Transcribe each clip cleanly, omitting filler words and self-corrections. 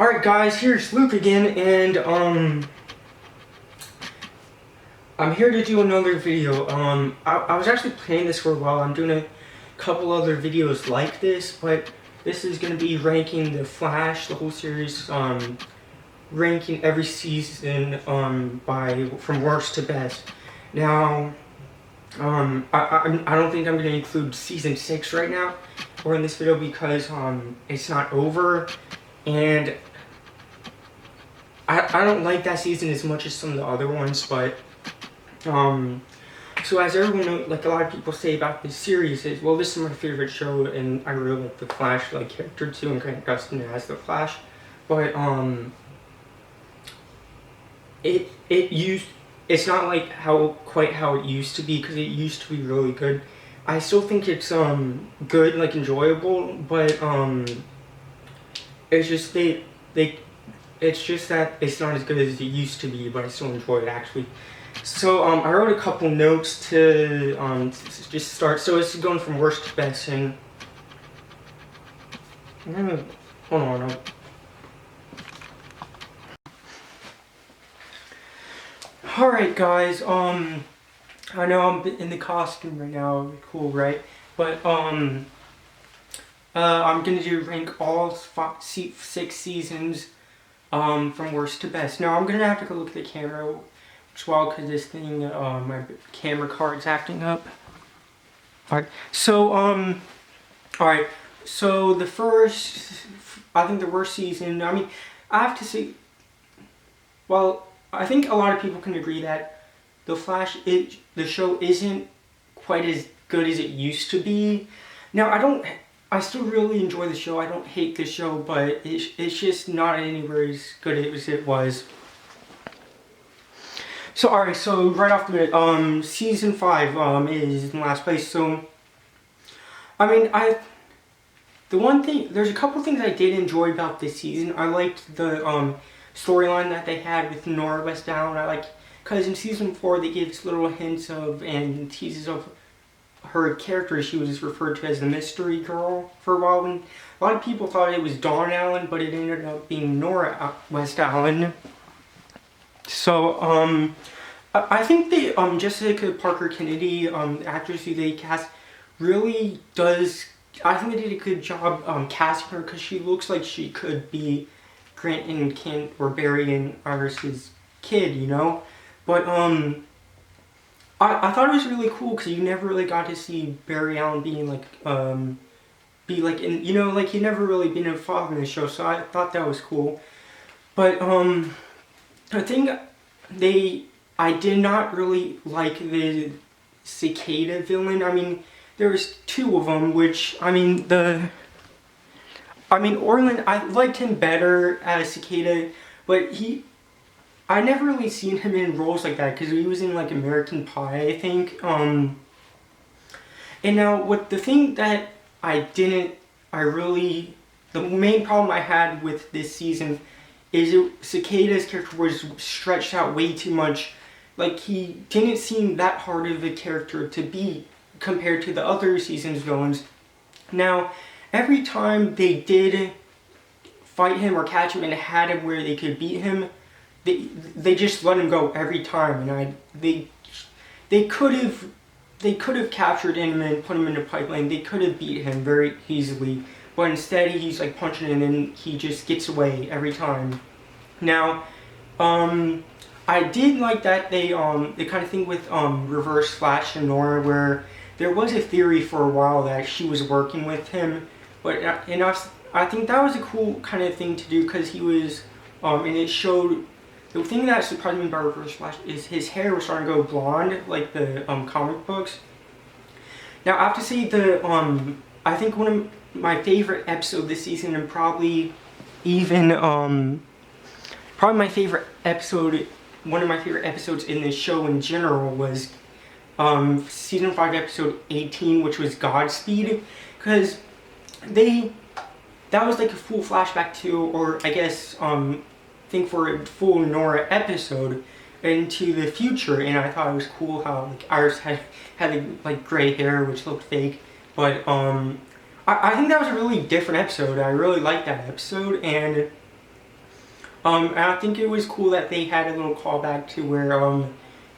Alright guys, here's Luke again, and I'm here to do another video. I was actually planning this for a while. I'm doing a couple other videos like this, but this is going to be ranking The Flash, the whole series, ranking every season from worst to best. Now, I don't think I'm going to include season 6 right now, or in this video, because it's not over, and I don't like that season as much as some of the other ones, but so as everyone knows, like a lot of people say about this series is, well, this is my favorite show, and I really like the Flash like character too, and Grant Gustin as the Flash, but it's not like quite how it used to be, because it used to be really good. I still think it's good, like enjoyable, but it's just it's just that it's not as good as it used to be, but I still enjoy it actually. So I wrote a couple notes to just start. So it's going from worst to best, and hold on. Alright guys, I know I'm in the costume right now, cool, right? But I'm gonna rank all 6 seasons from worst to best. Now I'm gonna have to go look at the camera as well, because this thing, my camera card's acting up. Alright, so alright, so the first, I think the worst season, I mean, I have to say, well, I think a lot of people can agree that The Flash, the show isn't quite as good as it used to be. Now, I still really enjoy the show. I don't hate the show, but it's just not anywhere as good as it was. So, alright, so right off the bat, season 5 is in last place. So, I mean, there's a couple things I did enjoy about this season. I liked the storyline that they had with Nora Westdown. Because in season 4 they gave little hints of and teases of her character. She was referred to as the mystery girl for a while, and a lot of people thought it was Dawn Allen, but it ended up being Nora Westdown. So I think the Jessica Parker Kennedy, the actress who they cast, really does. I think they did a good job casting her, because she looks like she could be Grant and Kent or Barry and Iris's kid, you know. But I thought it was really cool, because you never really got to see Barry Allen being you know, like he'd never really been involved in the show, so I thought that was cool. But I think I did not really like the Cicada villain. I mean, there was 2 of them, which, Orland, I liked him better as Cicada, but I never really seen him in roles like that, because he was in like American Pie, I think. And now the thing that the main problem I had with this season is Cicada's character was stretched out way too much. Like, he didn't seem that hard of a character to beat compared to the other season's villains. Now, every time they did fight him or catch him and had him where they could beat him, they just let him go every time, and they could have captured him and put him in the pipeline. They could have beat him very easily, but instead he's like punching him and he just gets away every time. Now, I did like that the kind of thing with Reverse Flash and Nora, where there was a theory for a while that she was working with him, but I think that was a cool kind of thing to do, because he was and it showed. The thing that surprised me about Reverse Flash is his hair was starting to go blonde, like the comic books. Now, I have to say I think one of my favorite episodes this season, and probably my favorite episode, one of my favorite episodes in this show in general, was season 5 episode 18, which was Godspeed, because that was like a full flashback to, or I guess think for a full Nora episode into the future, and I thought it was cool how like Iris had like gray hair, which looked fake, but I think that was a really different episode. I really liked that episode, and And I think it was cool that they had a little callback to where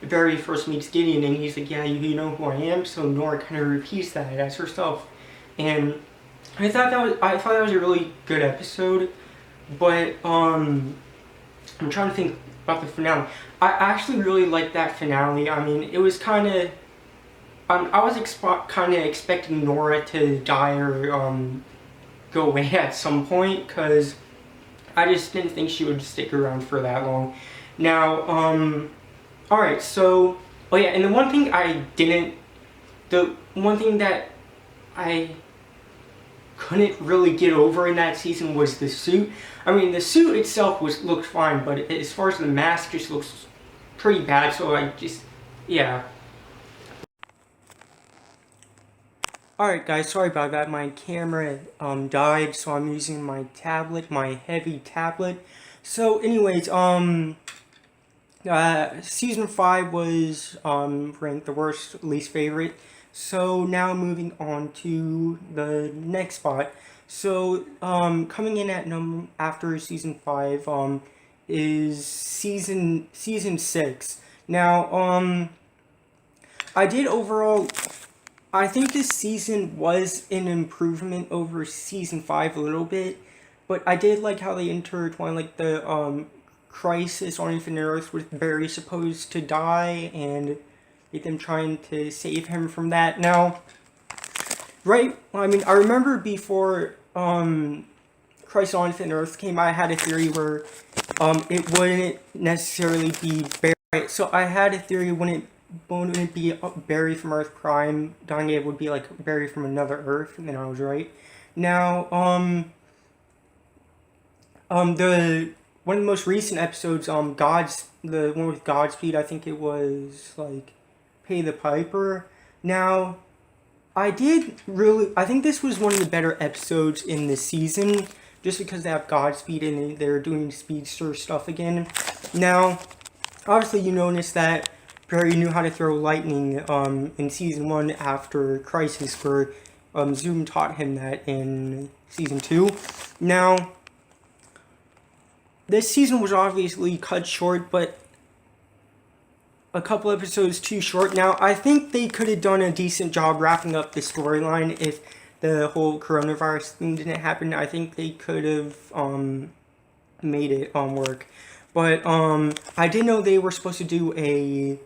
Barry first meets Gideon, and he's like, "Yeah, you know who I am." So Nora kind of repeats that as herself, and I thought that was a really good episode. But I'm trying to think about the finale. I actually really liked that finale. I mean, it was kind of I was kind of expecting Nora to die or go away at some point, because I just didn't think she would stick around for that long. Now, alright, so, oh yeah, and the one thing that I couldn't really get over in that season was the suit. I mean, the suit itself looked fine, but as far as the mask just looks pretty bad, so yeah. Alright guys, sorry about that. My camera died, so I'm using my tablet, my heavy tablet. So anyways, season 5 was ranked the worst, least favorite. So now moving on to the next spot. So coming in at after season 5 is season 6. Now I think this season was an improvement over season 5 a little bit, but I did like how they intertwined like the crisis on Infinite Earth with Barry supposed to die and them trying to save him from that. Now, right, I mean, I remember before Crisis on Infinite Earth came, I had a theory where it wouldn't necessarily be Barry. So I had a theory wouldn't be Barry from Earth Prime dying, it would be like Barry from another Earth, and then I was right. Now, the one of the most recent episodes, the one with Godspeed, I think it was like Pay the Piper. Now, I think this was one of the better episodes in this season, just because they have Godspeed and they're doing speedster stuff again. Now, obviously you notice that Barry knew how to throw lightning in season 1 after Crisis, where Zoom taught him that in season 2. Now, this season was obviously cut short, but a couple episodes too short. Now, I think they could have done a decent job wrapping up the storyline if the whole coronavirus thing didn't happen. I think they could have made it work. But I did know they were supposed to do a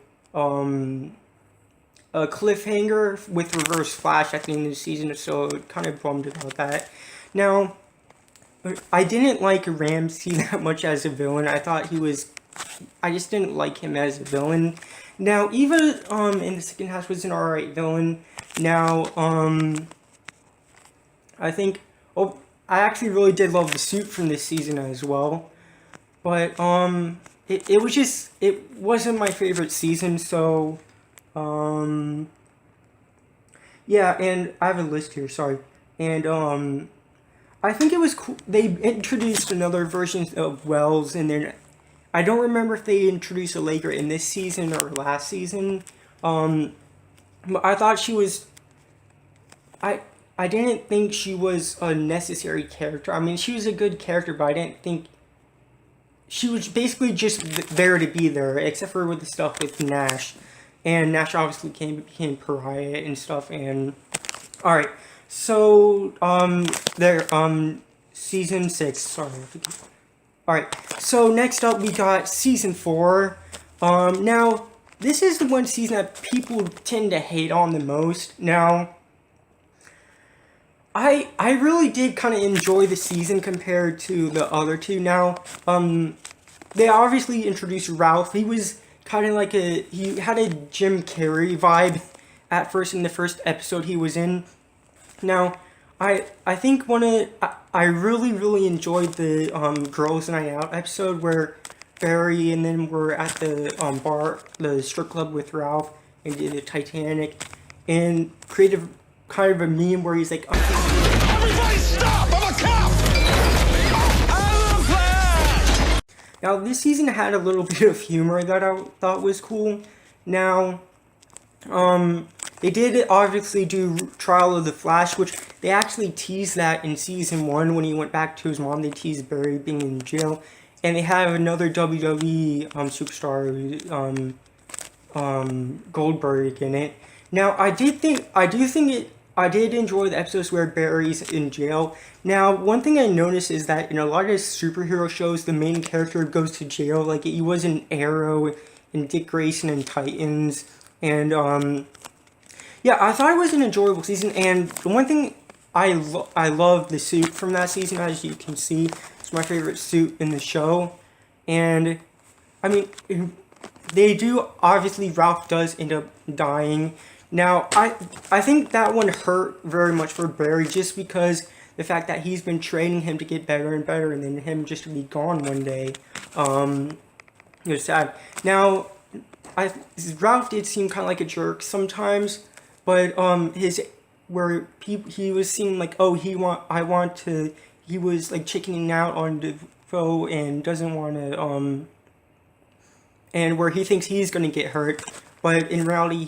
cliffhanger with Reverse Flash at the end of the season, so kind of bummed about that. Now, I didn't like Ramsey that much as a villain. I just didn't like him as a villain. Now, Eva in the second half was an alright villain. Now, I actually really did love the suit from this season as well. But it wasn't my favorite season, so yeah, and I have a list here, sorry. And I think it was cool. They introduced another version of Wells, and then I don't remember if they introduced Allegra in this season or last season. But I thought she was I didn't think she was a necessary character. I mean, she was a good character, but I didn't think she was basically just there to be there, except for with the stuff with Nash. And Nash obviously became Pariah and stuff, and alright. So, season 6, sorry. Alright, so next up we got season 4. Now, this is the one season that people tend to hate on the most. Now, I really did kind of enjoy the season compared to the other two. Now, they obviously introduced Ralph. He was kind of like he had a Jim Carrey vibe at first in the first episode he was in. Now, I think I really enjoyed the Girls Night Out episode where Barry and them were at the bar, the strip club with Ralph, and did the Titanic, and created kind of a meme where he's like, everybody stop! I'm a cop! I'm a flash! Now, this season had a little bit of humor that I thought was cool. Now, they did obviously do Trial of the Flash, which they actually teased that in season 1 when he went back to his mom. They teased Barry being in jail. and they have another WWE superstar, Goldberg in it. Now, I did enjoy the episodes where Barry's in jail. Now, one thing I noticed is that in a lot of superhero shows, the main character goes to jail. Like, he was in Arrow and Dick Grayson and Titans. And, yeah, I thought it was an enjoyable season. And the one thing I love the suit from that season, as you can see. It's my favorite suit in the show. And, I mean, they do, obviously, Ralph does end up dying. Now, I think that one hurt very much for Barry, just because the fact that he's been training him to get better and better, and then him just to be gone one day, it's sad. Now, Ralph did seem kind of like a jerk sometimes, but he was seeming like, oh, he was like chickening out on Defoe and doesn't want to, and where he thinks he's gonna get hurt, but in reality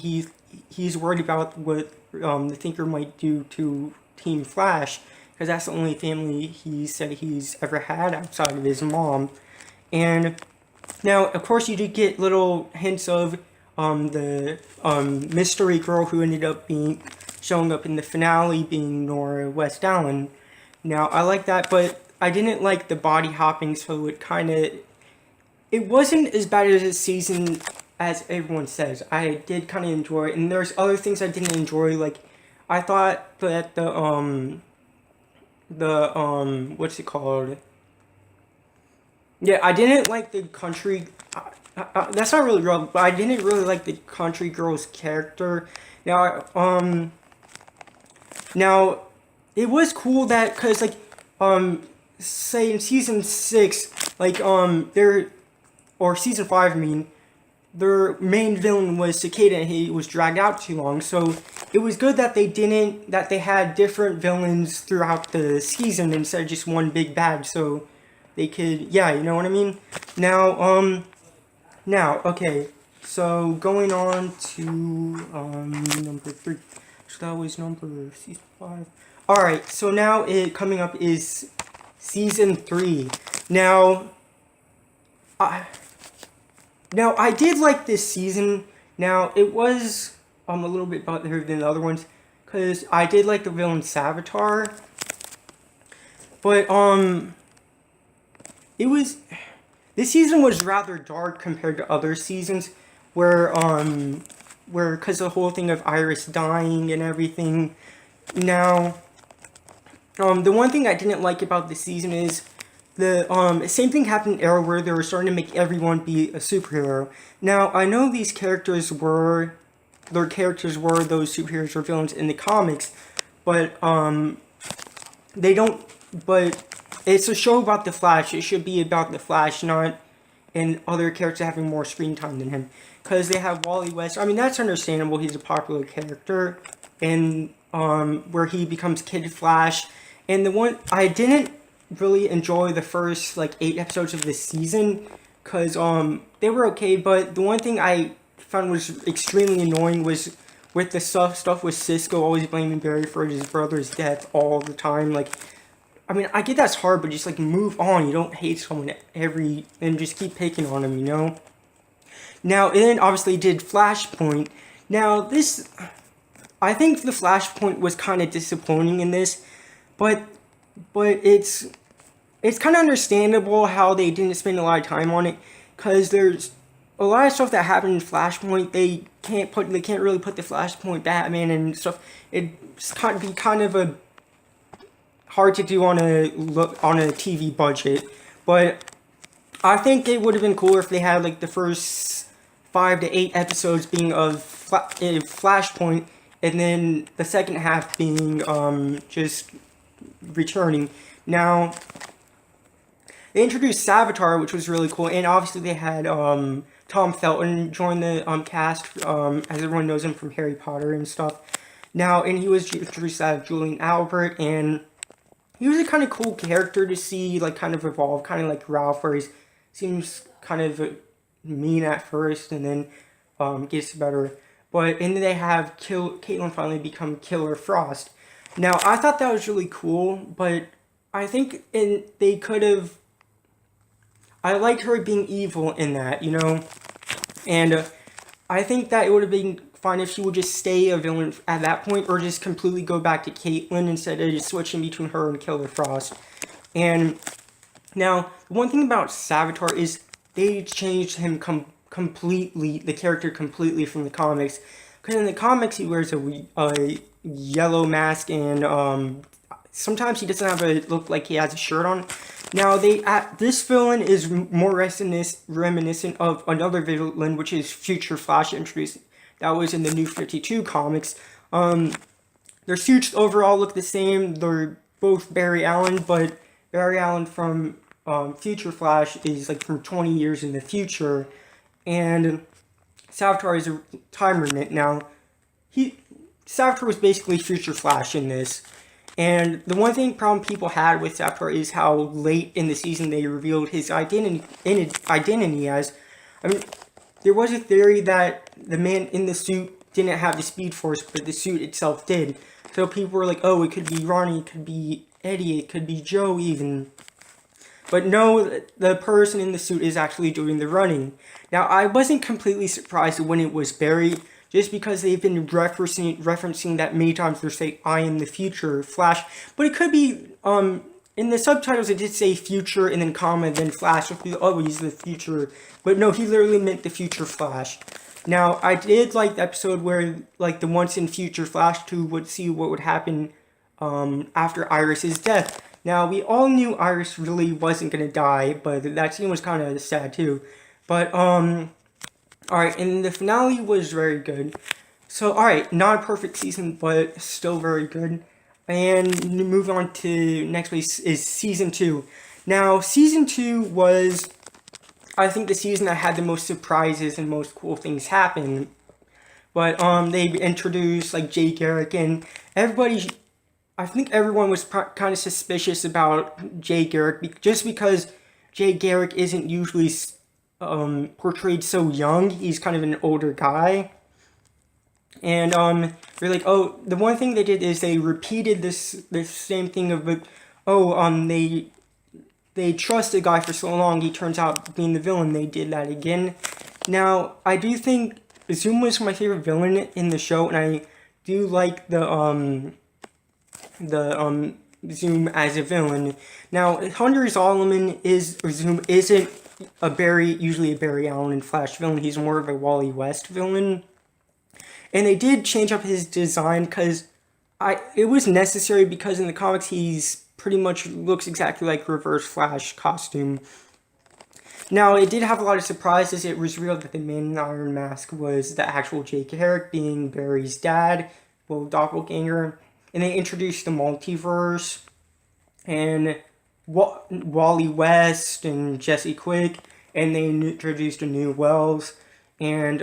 he's worried about what the Thinker might do to Team Flash, because that's the only family he said he's ever had outside of his mom. And now, of course, you do get little hints of the mystery girl who ended up showing up in the finale being Nora West Allen. Now, I like that, but I didn't like the body hopping, so it wasn't as bad as this season as everyone says. I did kind of enjoy it, and there's other things I didn't enjoy. Like, I thought that what's it called? Yeah, I didn't like the country. That's not really real, but I didn't really like the country girl's character. Now, now, it was cool that, cause like, say in season 6, like or season 5, I mean, their main villain was Cicada, and he was dragged out too long. So it was good that they had different villains throughout the season instead of just one big bad. So they could, yeah, you know what I mean? Now, okay, so going on to, number 3. So that was season 5. Alright, so now coming up is season 3. Now, I did like this season. Now, it was a little bit better than the other ones, because I did like the villain Savitar. But, this season was rather dark compared to other seasons, because the whole thing of Iris dying and everything. Now, the one thing I didn't like about this season is the same thing happened in Arrow, where they were starting to make everyone be a superhero. Now, I know their characters were those superheroes or villains in the comics, but they don't. But it's a show about the Flash. It should be about the Flash, not and other characters having more screen time than him. Because they have Wally West. I mean, that's understandable. He's a popular character, and where he becomes Kid Flash. And the one I didn't really enjoy the first 8 episodes of this season, because they were okay, but the one thing I found was extremely annoying was with the stuff with Cisco always blaming Barry for his brother's death all the time. I mean, I get that's hard, but just move on. You don't hate someone and just keep picking on him, you know? Now, and then obviously did Flashpoint. Now, I think the Flashpoint was kind of disappointing in this, but it's kind of understandable how they didn't spend a lot of time on it, because there's a lot of stuff that happened in Flashpoint. They can't really put the Flashpoint Batman and stuff. It's kind of a hard to do on a TV budget, but I think it would have been cooler if they had the first 5 to 8 episodes being of Flashpoint, and then the second half being just returning. Now, they introduced Savitar, which was really cool, and obviously they had Tom Felton join the cast, as everyone knows him from Harry Potter and stuff. Now, and he was introduced as Julian Albert, and he was a kind of cool character to see, kind of evolve, kind of like Ralph, where he seems kind of mean at first, and then gets better. And then they have Caitlin finally become Killer Frost. Now, I thought that was really cool, but I think I I liked her being evil in that, you know? And I think that it would have been fine if she would just stay a villain at that point, or just completely go back to Caitlyn instead of just switching between her and Killer Frost. And now, the one thing about Savitar is they changed him completely, the character completely from the comics. Because in the comics, he wears a yellow mask, and sometimes he doesn't have a look like he has a shirt on. Now, this villain is more reminiscent of another villain, which is Future Flash, introduced. That was in the New 52 comics. Their suits overall look the same. They're both Barry Allen, but Barry Allen from Future Flash is like from 20 years in the future, and Savitar is a time remnant. Now, Savitar was basically Future Flash in this, and the one problem people had with Savitar is how late in the season they revealed his identity as. I mean, there was a theory that the man in the suit didn't have the Speed Force, but the suit itself did. So people were like, oh, it could be Ronnie, it could be Eddie, it could be Joe even. But no, the person in the suit is actually doing the running. Now, I wasn't completely surprised when it was Barry, just because they've been referencing that many times. They're saying, I am the future Flash. But it could be, in the subtitles it did say future and then comma and then Flash. Oh, he's the future. But no, he literally meant the future Flash. Now, I did like the episode where, like, the once in future Flash 2 would see what would happen after Iris's death. Now, we all knew Iris really wasn't going to die, but that scene was kind of sad too. But, alright, and the finale was very good. So, alright, not a perfect season, but still very good. And move on to next place is Season 2. Now, Season 2 was, I think, the season that had the most surprises and most cool things happen. But, they introduced, like, Jay Garrick, and I think everyone was kind of suspicious about Jay Garrick, just because Jay Garrick isn't usually portrayed so young. He's kind of an older guy. And we're like, oh, the one thing they did is they repeated this same thing of, they trust a guy for so long, he turns out being the villain. They did that again. Now, I do think Zoom was my favorite villain in the show, and I do like the Zoom as a villain. Now, Hunter Zolomon Zoom isn't usually a Barry Allen and Flash villain. He's more of a Wally West villain. And they did change up his design because it was necessary, because in the comics he's pretty much looks exactly like Reverse Flash costume. Now, it did have a lot of surprises. It was revealed that the Man in the Iron Mask was the actual Jay Garrick, being Barry's dad, well, doppelganger. And they introduced the multiverse, and Wally West and Jesse Quick, and they introduced a new Wells. And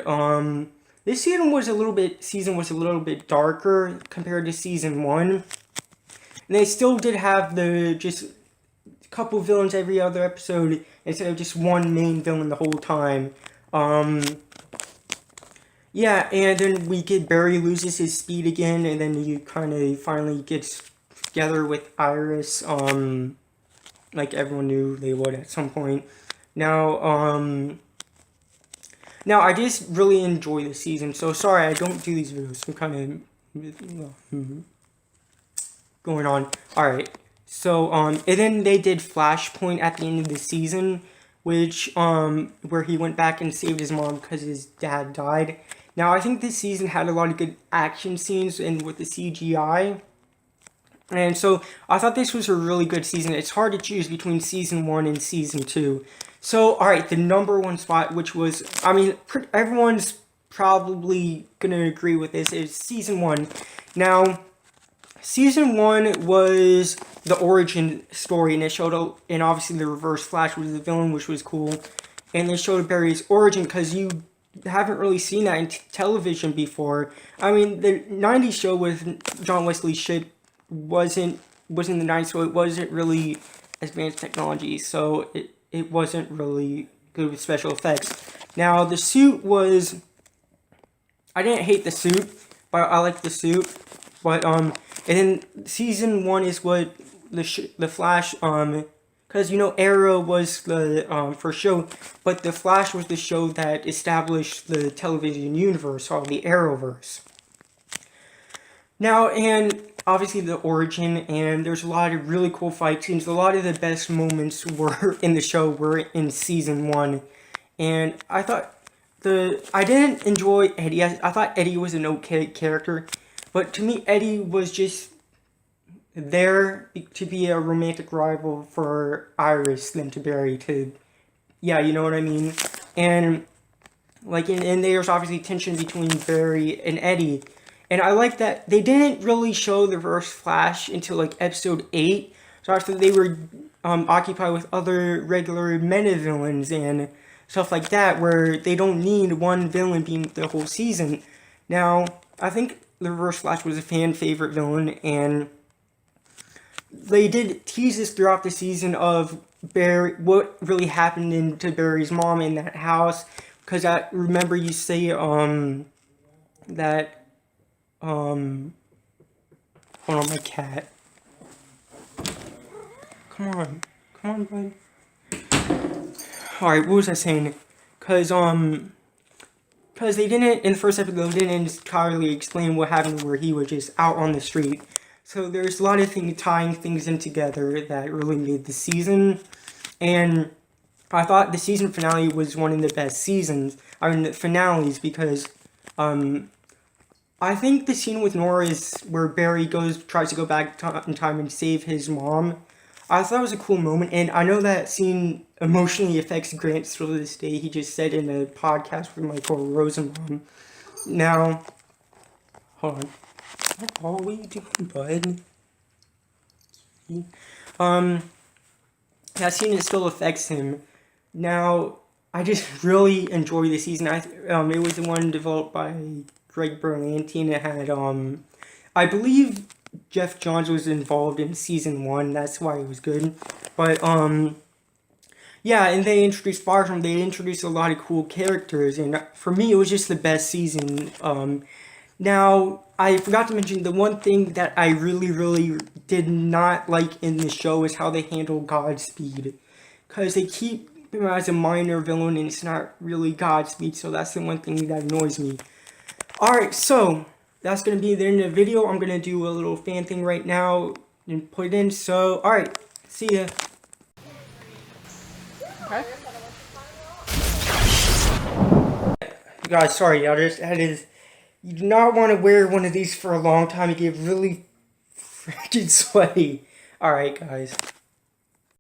this season was a little bit darker compared to season 1. And they still did have just a couple villains every other episode instead of just one main villain the whole time. Yeah, and then Barry loses his speed again, and then you kind of finally gets together with Iris, like everyone knew they would at some point. Now, I just really enjoy this season, so sorry I don't do these videos. I'm kind of going on. Alright, so, and then they did Flashpoint at the end of the season, which, where he went back and saved his mom because his dad died. Now, I think this season had a lot of good action scenes and with the CGI. And so, I thought this was a really good season. It's hard to choose between Season 1 and Season 2. So, alright, the number 1 spot, which was, I mean, everyone's probably gonna agree with this, is Season 1. Now, Season 1 was the origin story, and it showed, and obviously the Reverse Flash was the villain, which was cool. And they showed Barry's origin, because you haven't really seen that in television before. I mean, the 90s show with John Wesley Shipp wasn't in the 90s, so it wasn't really advanced technology, so it wasn't really good with special effects. Now, the suit was, I didn't hate the suit, but I liked the suit. But, and then Season 1 is what the Flash, because because, you know, Arrow was the first show, but The Flash was the show that established the television universe, or the Arrowverse. Now, and obviously the origin, and there's a lot of really cool fight scenes. A lot of the best moments were in the show were in season 1. And I thought I didn't enjoy Eddie. I thought Eddie was an okay character. But to me, Eddie was just there to be a romantic rival for Iris than to Barry. Yeah, you know what I mean? And, like, and there's obviously tension between Barry and Eddie. And I like that they didn't really show the Reverse Flash until, like, episode 8. So after they were occupied with other regular meta-villains and stuff like that, where they don't need one villain being the whole season. Now, I think the Reverse Flash was a fan-favorite villain, and they did tease this throughout the season of what really happened to Barry's mom in that house. Because I remember you say, that, hold on, my cat. Come on, bud. Alright, what was I saying? Because they didn't, in the first episode, they didn't entirely explain what happened where he was just out on the street. So there's a lot of things tying things in together that really made the season. And I thought the season finale was one of the best seasons, the finales, because, I think the scene with Nora is where Barry tries to go back in time and save his mom. I thought it was a cool moment, and I know that scene emotionally affects Grant still to this day. He just said in a podcast with Michael Rosenbaum. Now, hold on. What are you doing, bud? That scene still affects him. Now, I just really enjoy the season. It was the one developed by Greg Berlanti, and it had, I believe Jeff Johns was involved in season 1, that's why it was good. But, yeah, and they introduced Firestorm, they introduced a lot of cool characters, and for me, it was just the best season. Now, I forgot to mention, the one thing that I really, really did not like in the show is how they handle Godspeed. Because they keep him as a minor villain, and it's not really Godspeed, so that's the one thing that annoys me. Alright, so that's going to be the end of the video. I'm going to do a little fan thing right now and put it in. So, alright, see ya. Okay. Guys, sorry, you do not want to wear one of these for a long time. You get really freaking sweaty. Alright, guys.